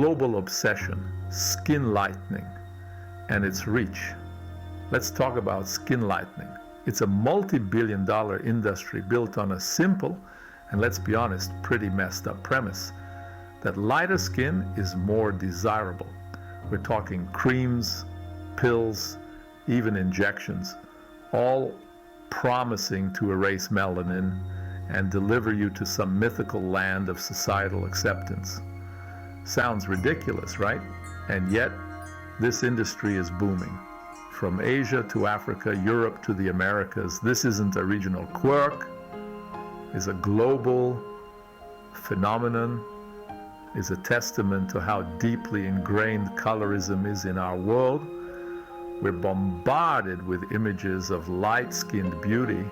global obsession, skin lightening, and its reach. Let's talk about skin lightening. It's a multi-billion-dollar industry built on a simple, and let's be honest, pretty messed up premise that lighter skin is more desirable. We're talking creams, pills, even injections, all promising to erase melanin and deliver you to some mythical land of societal acceptance. Sounds ridiculous, right? And yet, this industry is booming. From Asia to Africa, Europe to the Americas, this isn't a regional quirk, it's a global phenomenon, is a testament to how deeply ingrained colorism is in our world. We're bombarded with images of light-skinned beauty,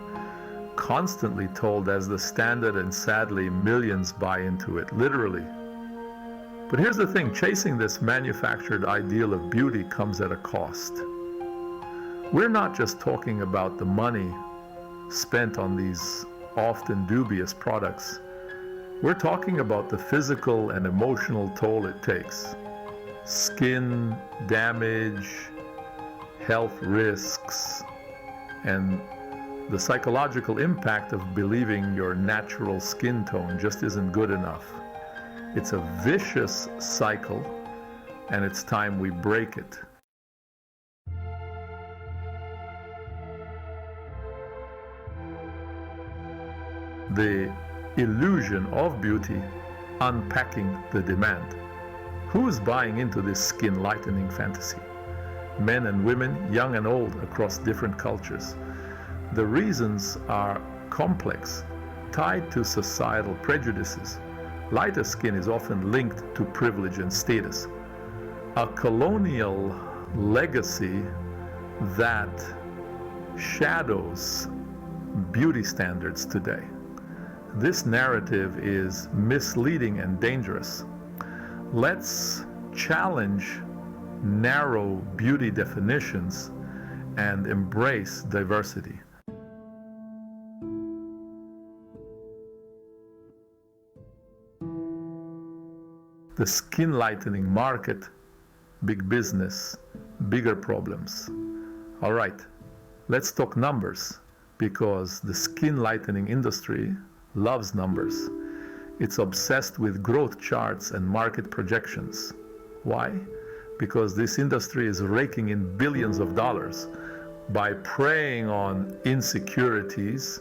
constantly told as the standard, and sadly millions buy into it, literally. But here's the thing, chasing this manufactured ideal of beauty comes at a cost. We're not just talking about the money spent on these often dubious products. We're talking about the physical and emotional toll it takes. Skin damage, health risks, and the psychological impact of believing your natural skin tone just isn't good enough. It's a vicious cycle, and it's time we break it. The illusion of beauty, unpacking the demand. Who is buying into this skin lightening fantasy? Men and women, young and old, across different cultures. The reasons are complex, tied to societal prejudices. Lighter skin is often linked to privilege and status, a colonial legacy that shadows beauty standards today. This narrative is misleading and dangerous. Let's challenge narrow beauty definitions and embrace diversity. The skin lightening market, big business, bigger problems. All right, let's talk numbers, because the skin lightening industry loves numbers. It's obsessed with growth charts and market projections. Why? Because this industry is raking in billions of dollars by preying on insecurities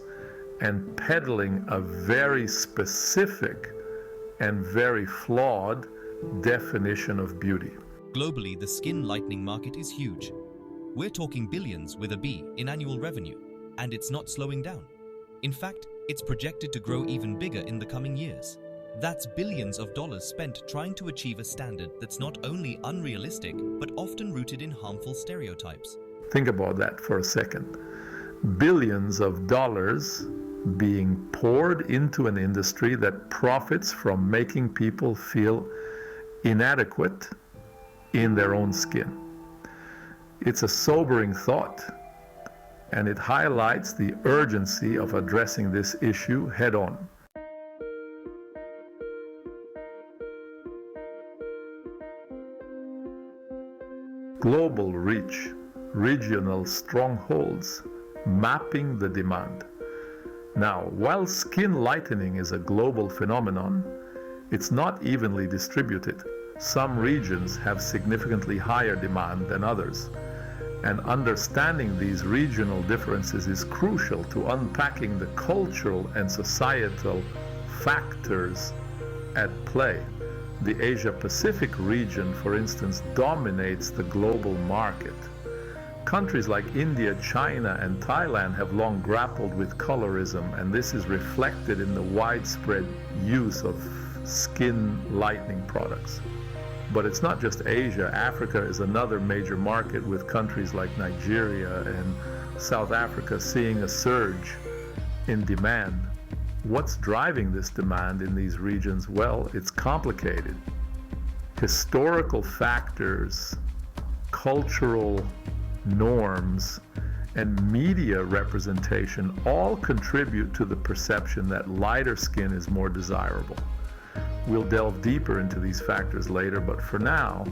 and peddling a very specific and very flawed definition of beauty. Globally, the skin lightening market is huge. We're talking billions with a B in annual revenue, and it's not slowing down. In fact, it's projected to grow even bigger in the coming years. That's billions of dollars spent trying to achieve a standard that's not only unrealistic, but often rooted in harmful stereotypes. Think about that for a second. Billions of dollars being poured into an industry that profits from making people feel inadequate in their own skin. It's a sobering thought, and it highlights the urgency of addressing this issue head-on. Global reach, regional strongholds, mapping the demand. Now, while skin lightening is a global phenomenon, it's not evenly distributed. Some regions have significantly higher demand than others, and understanding these regional differences is crucial to unpacking the cultural and societal factors at play. The Asia-Pacific region, for instance, dominates the global market. Countries like India, China, and Thailand have long grappled with colorism, and this is reflected in the widespread use of skin lightening products. But it's not just Asia. Africa is another major market, with countries like Nigeria and South Africa seeing a surge in demand. What's driving this demand in these regions? Well, it's complicated. Historical factors, cultural norms, and media representation all contribute to the perception that lighter skin is more desirable. We'll delve deeper into these factors later, but for now,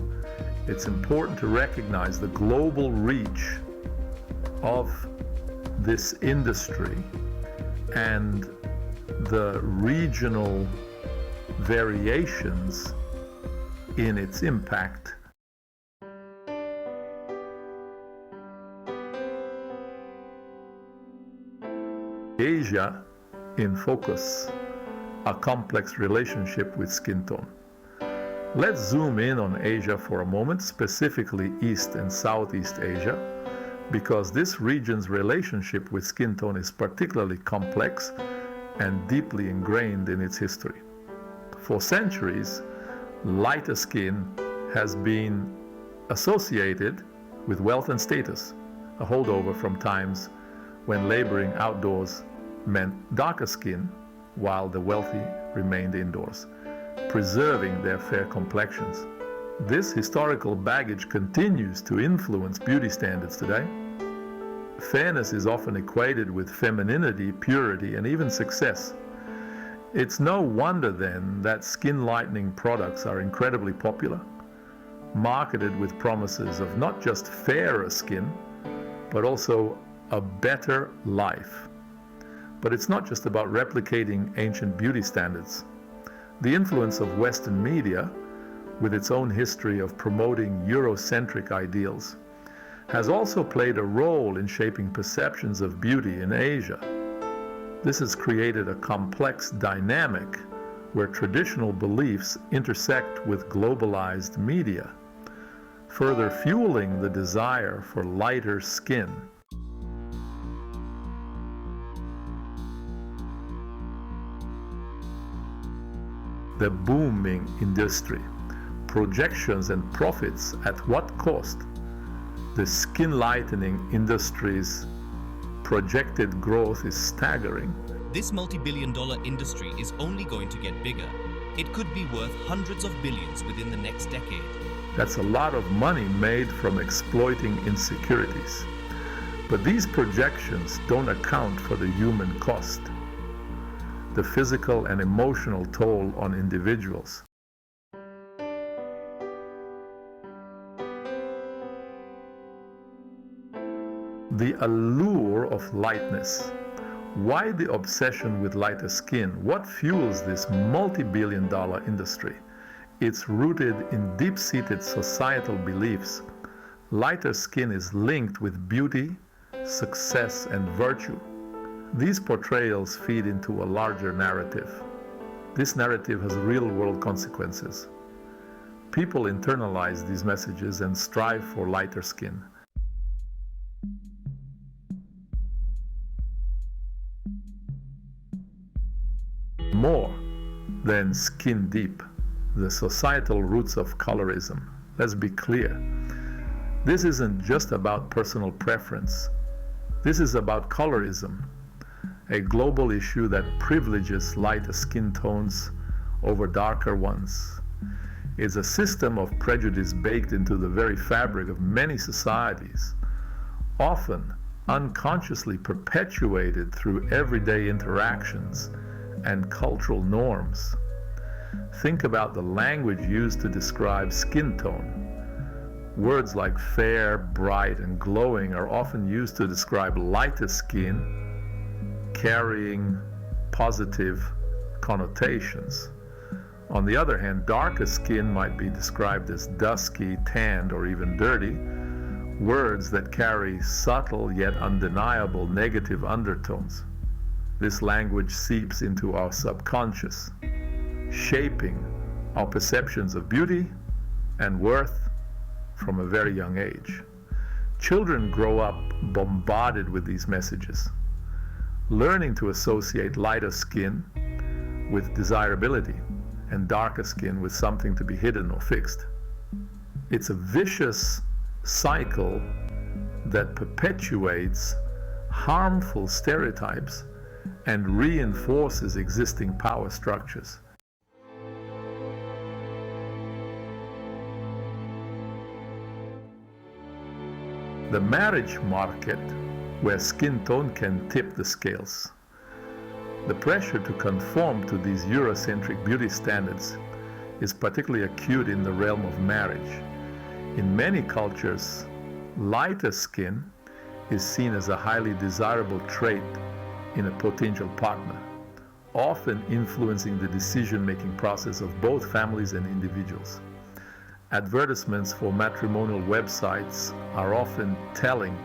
it's important to recognize the global reach of this industry and the regional variations in its impact. Asia in focus, a complex relationship with skin tone. Let's zoom in on Asia for a moment, specifically East and Southeast Asia, because this region's relationship with skin tone is particularly complex and deeply ingrained in its history. For centuries, lighter skin has been associated with wealth and status, a holdover from times when laboring outdoors meant darker skin while the wealthy remained indoors, preserving their fair complexions. This historical baggage continues to influence beauty standards today. Fairness is often equated with femininity, purity, and even success. It's no wonder then that skin lightening products are incredibly popular, marketed with promises of not just fairer skin, but also a better life. But it's not just about replicating ancient beauty standards. The influence of Western media, with its own history of promoting Eurocentric ideals, has also played a role in shaping perceptions of beauty in Asia. This has created a complex dynamic where traditional beliefs intersect with globalized media, further fueling the desire for lighter skin. The booming industry, projections and profits at what cost? The skin lightening industry's projected growth is staggering. This multi-billion-dollar industry is only going to get bigger. It could be worth hundreds of billions within the next decade. That's a lot of money made from exploiting insecurities. But these projections don't account for the human cost, the physical and emotional toll on individuals. The allure of lightness. Why the obsession with lighter skin? What fuels this multi-billion-dollar industry? It's rooted in deep-seated societal beliefs. Lighter skin is linked with beauty, success, and virtue. These portrayals feed into a larger narrative. This narrative has real-world consequences. People internalize these messages and strive for lighter skin. More than skin deep, the societal roots of colorism. Let's be clear. This isn't just about personal preference. This is about colorism, a global issue that privileges lighter skin tones over darker ones. It's a system of prejudice baked into the very fabric of many societies, often unconsciously perpetuated through everyday interactions and cultural norms. Think about the language used to describe skin tone. Words like fair, bright, and glowing are often used to describe lighter skin, carrying positive connotations. On the other hand, darker skin might be described as dusky, tanned, or even dirty, words that carry subtle yet undeniable negative undertones. This language seeps into our subconscious, shaping our perceptions of beauty and worth from a very young age. Children grow up bombarded with these messages, learning to associate lighter skin with desirability and darker skin with something to be hidden or fixed. It's a vicious cycle that perpetuates harmful stereotypes and reinforces existing power structures. The marriage market, where skin tone can tip the scales. The pressure to conform to these Eurocentric beauty standards is particularly acute in the realm of marriage. In many cultures, lighter skin is seen as a highly desirable trait in a potential partner, often influencing the decision-making process of both families and individuals. Advertisements for matrimonial websites are often telling.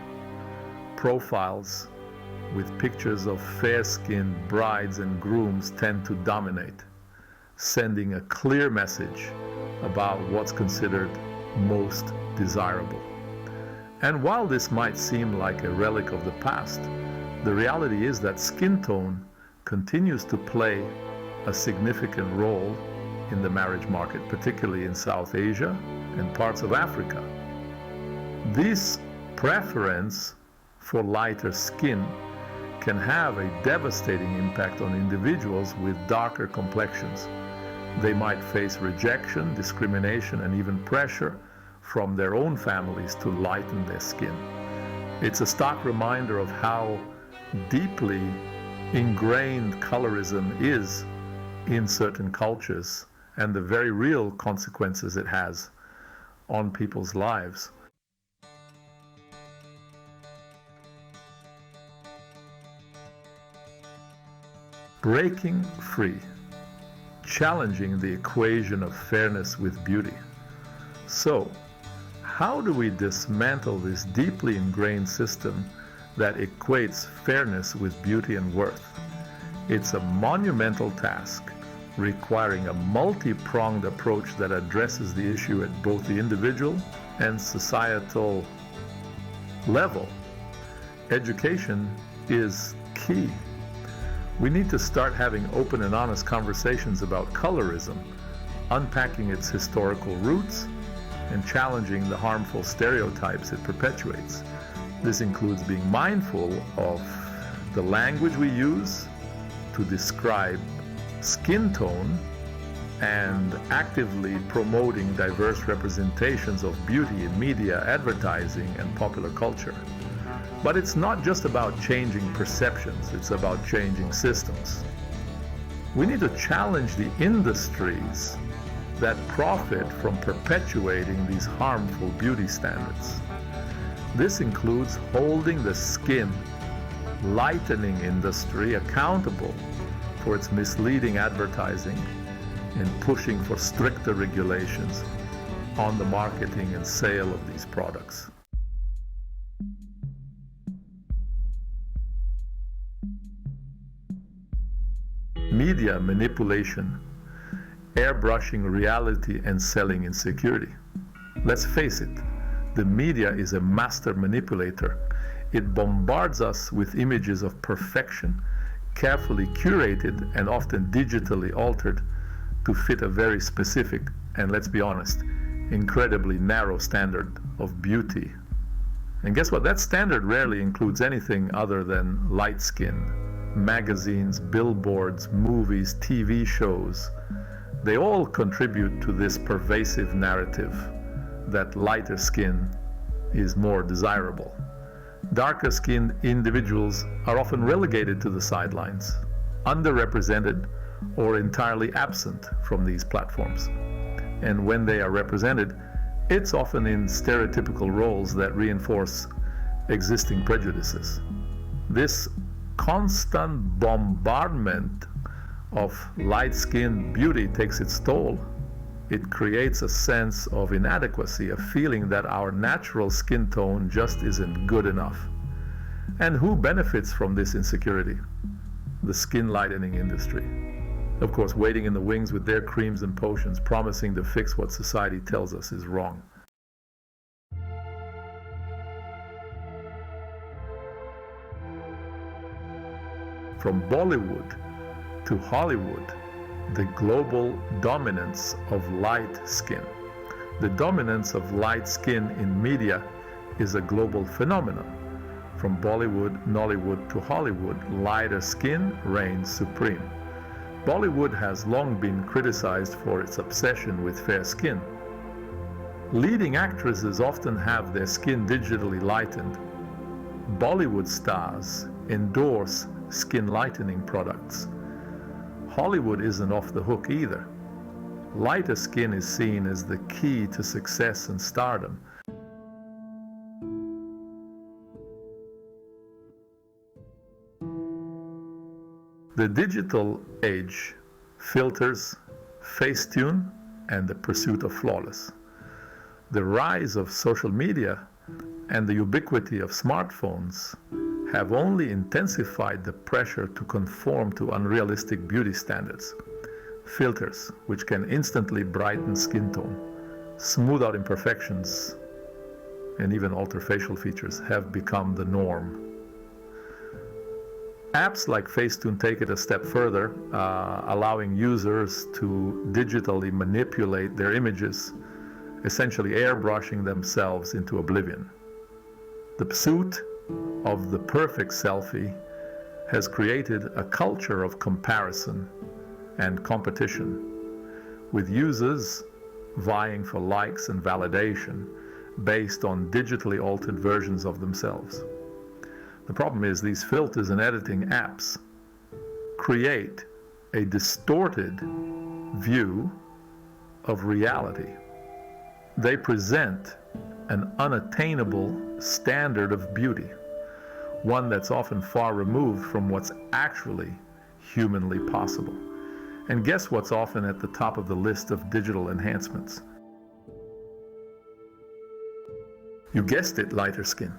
Profiles with pictures of fair-skinned brides and grooms tend to dominate, sending a clear message about what's considered most desirable. And while this might seem like a relic of the past, the reality is that skin tone continues to play a significant role in the marriage market, particularly in South Asia and parts of Africa. This preference for lighter skin can have a devastating impact on individuals with darker complexions. They might face rejection, discrimination, and even pressure from their own families to lighten their skin. It's a stark reminder of how deeply ingrained colorism is in certain cultures and the very real consequences it has on people's lives. Breaking free, challenging the equation of fairness with beauty. So, how do we dismantle this deeply ingrained system that equates fairness with beauty and worth? It's a monumental task, requiring a multi-pronged approach that addresses the issue at both the individual and societal level. Education is key. We need to start having open and honest conversations about colorism, unpacking its historical roots, and challenging the harmful stereotypes it perpetuates. This includes being mindful of the language we use to describe skin tone and actively promoting diverse representations of beauty in media, advertising, and popular culture. But it's not just about changing perceptions, it's about changing systems. We need to challenge the industries that profit from perpetuating these harmful beauty standards. This includes holding the skin lightening industry accountable for its misleading advertising and pushing for stricter regulations on the marketing and sale of these products. Media manipulation, airbrushing reality, and selling insecurity. Let's face it, the media is a master manipulator. It bombards us with images of perfection, carefully curated and often digitally altered to fit a very specific, and let's be honest, incredibly narrow standard of beauty. And guess what? That standard rarely includes anything other than light skin. Magazines, billboards, movies, TV shows, they all contribute to this pervasive narrative that lighter skin is more desirable. Darker skinned individuals are often relegated to the sidelines, underrepresented, or entirely absent from these platforms. And when they are represented, it's often in stereotypical roles that reinforce existing prejudices. This constant bombardment of light-skinned beauty takes its toll. It creates a sense of inadequacy, a feeling that our natural skin tone just isn't good enough. And who benefits from this insecurity? The skin lightening industry. Of course, waiting in the wings with their creams and potions, promising to fix what society tells us is wrong. From Bollywood to Hollywood, the global dominance of light skin. The dominance of light skin in media is a global phenomenon. From Bollywood, Nollywood to Hollywood, lighter skin reigns supreme. Bollywood has long been criticized for its obsession with fair skin. Leading actresses often have their skin digitally lightened. Bollywood stars endorse skin lightening products. Hollywood isn't off the hook either. Lighter skin is seen as the key to success and stardom. The digital age, filters, Facetune, and the pursuit of flawless. The rise of social media and the ubiquity of smartphones have only intensified the pressure to conform to unrealistic beauty standards. Filters, which can instantly brighten skin tone, smooth out imperfections, and even alter facial features, have become the norm. Apps like Facetune take it a step further, allowing users to digitally manipulate their images, essentially airbrushing themselves into oblivion. The pursuit of the perfect selfie has created a culture of comparison and competition, with users vying for likes and validation based on digitally altered versions of themselves. The problem is these filters and editing apps create a distorted view of reality. They present an unattainable standard of beauty, one that's often far removed from what's actually humanly possible. And guess what's often at the top of the list of digital enhancements? You guessed it, lighter skin.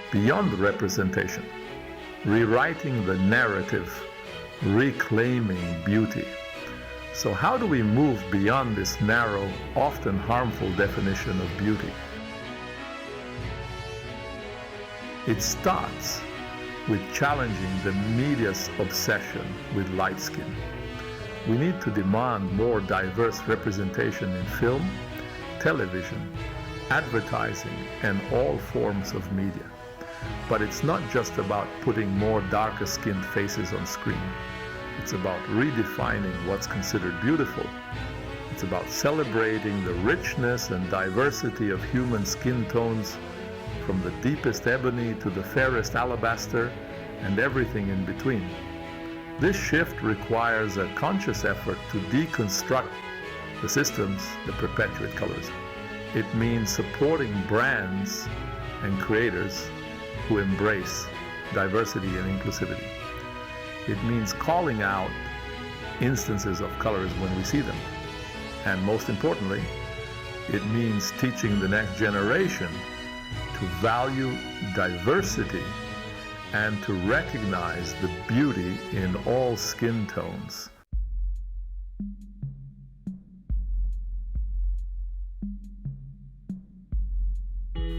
Beyond the representation, rewriting the narrative, reclaiming beauty. So how do we move beyond this narrow, often harmful definition of beauty? It starts with challenging the media's obsession with light skin. We need to demand more diverse representation in film, television, advertising, and all forms of media. But it's not just about putting more darker-skinned faces on screen. It's about redefining what's considered beautiful. It's about celebrating the richness and diversity of human skin tones, from the deepest ebony to the fairest alabaster, and everything in between. This shift requires a conscious effort to deconstruct the systems that perpetuate colorism. It means supporting brands and creators who embrace diversity and inclusivity. It means calling out instances of colorism when we see them. And most importantly, it means teaching the next generation to value diversity and to recognize the beauty in all skin tones.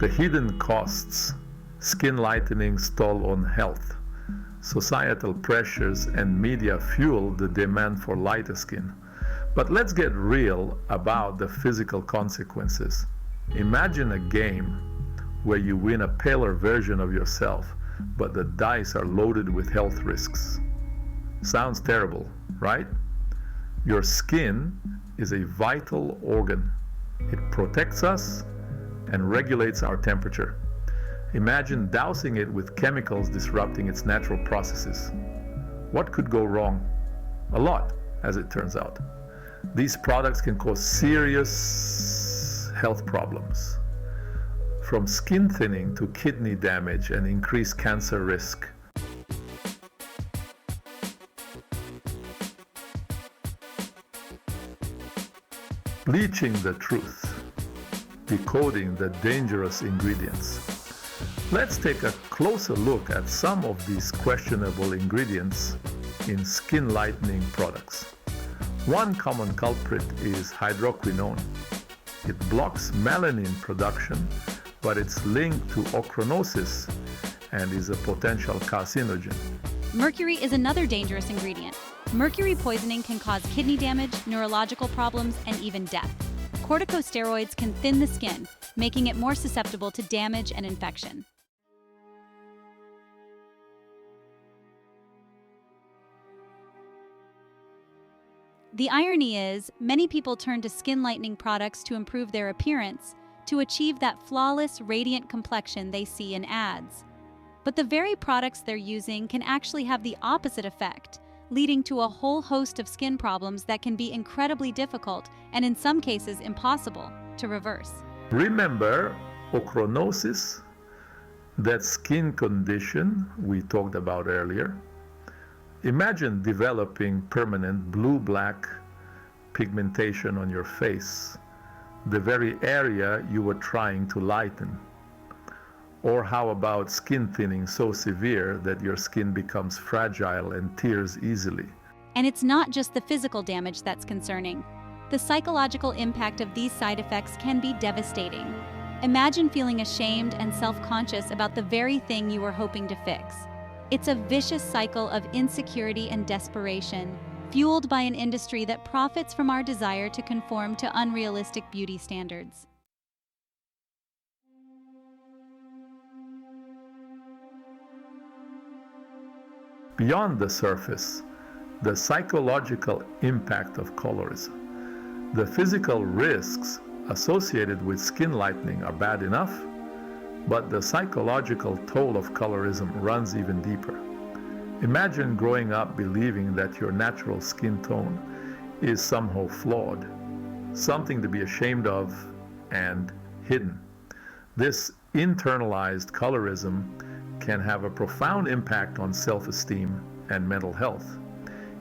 The hidden costs skin lightening toll on health. Societal pressures and media fuel the demand for lighter skin. But let's get real about the physical consequences. Imagine a game where you win a paler version of yourself, but the dice are loaded with health risks. Sounds terrible, right? Your skin is a vital organ. It protects us and regulates our temperature. Imagine dousing it with chemicals disrupting its natural processes. What could go wrong? A lot, as it turns out. These products can cause serious health problems, from skin thinning to kidney damage and increased cancer risk. Bleaching the truth, decoding the dangerous ingredients. Let's take a closer look at some of these questionable ingredients in skin lightening products. One common culprit is hydroquinone. It blocks melanin production, but it's linked to ochronosis and is a potential carcinogen. Mercury is another dangerous ingredient. Mercury poisoning can cause kidney damage, neurological problems, and even death. Corticosteroids can thin the skin, making it more susceptible to damage and infection. The irony is, many people turn to skin lightening products to improve their appearance, to achieve that flawless, radiant complexion they see in ads. But the very products they're using can actually have the opposite effect, leading to a whole host of skin problems that can be incredibly difficult and in some cases impossible to reverse. Remember ochronosis, that skin condition we talked about earlier? Imagine developing permanent blue-black pigmentation on your face, the very area you were trying to lighten. Or how about skin thinning so severe that your skin becomes fragile and tears easily? And it's not just the physical damage that's concerning. The psychological impact of these side effects can be devastating. Imagine feeling ashamed and self-conscious about the very thing you were hoping to fix. It's a vicious cycle of insecurity and desperation, fueled by an industry that profits from our desire to conform to unrealistic beauty standards. Beyond the surface, the psychological impact of colorism. The physical risks associated with skin lightening are bad enough, but the psychological toll of colorism runs even deeper. Imagine growing up believing that your natural skin tone is somehow flawed, something to be ashamed of and hidden. This internalized colorism can have a profound impact on self-esteem and mental health.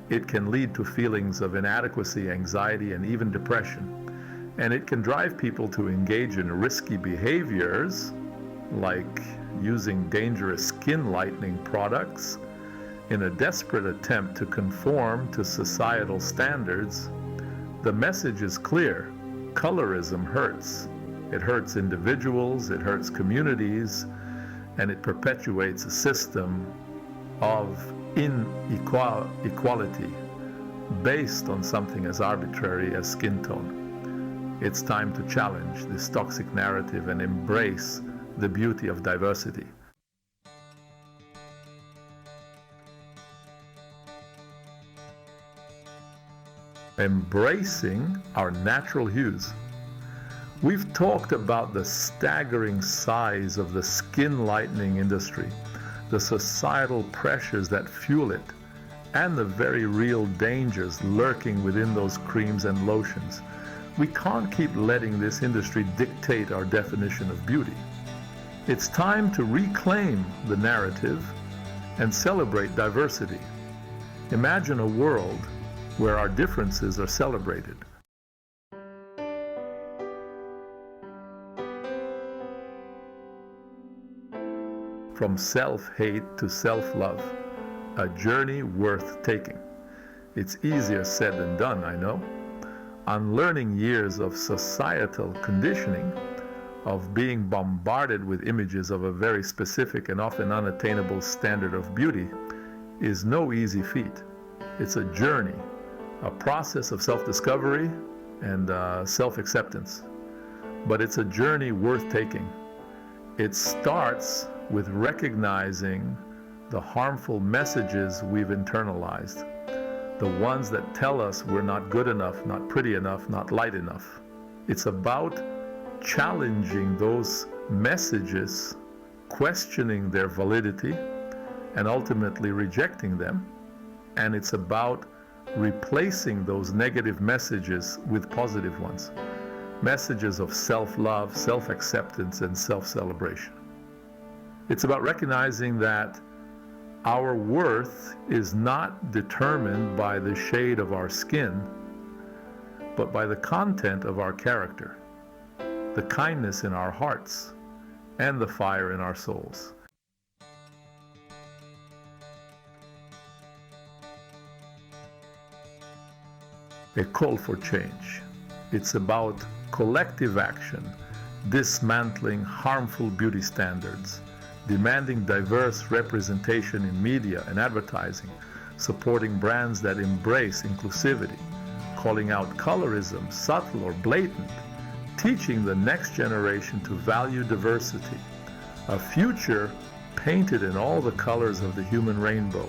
It can lead to feelings of inadequacy, anxiety, and even depression. And it can drive people to engage in risky behaviors like using dangerous skin lightening products in a desperate attempt to conform to societal standards. The message is clear: colorism hurts. It hurts individuals, it hurts communities, and it perpetuates a system of inequality based on something as arbitrary as skin tone. It's time to challenge this toxic narrative and embrace the beauty of diversity. Embracing our natural hues. We've talked about the staggering size of the skin lightening industry, the societal pressures that fuel it, and the very real dangers lurking within those creams and lotions. We can't keep letting this industry dictate our definition of beauty. It's time to reclaim the narrative and celebrate diversity. Imagine a world where our differences are celebrated. From self-hate to self-love, a journey worth taking. It's easier said than done, I know. Unlearning years of societal conditioning, of being bombarded with images of a very specific and often unattainable standard of beauty, is no easy feat. It's a journey, a process of self-discovery and self-acceptance. But it's a journey worth taking. It starts with recognizing the harmful messages we've internalized, the ones that tell us we're not good enough, not pretty enough, not light enough. It's about challenging those messages, questioning their validity, and ultimately rejecting them. And it's about replacing those negative messages with positive ones, messages of self-love, self-acceptance, and self-celebration. It's about recognizing that our worth is not determined by the shade of our skin, but by the content of our character, the kindness in our hearts, and the fire in our souls. A call for change. It's about collective action, dismantling harmful beauty standards, demanding diverse representation in media and advertising, supporting brands that embrace inclusivity, calling out colorism, subtle or blatant, teaching the next generation to value diversity, a future painted in all the colors of the human rainbow.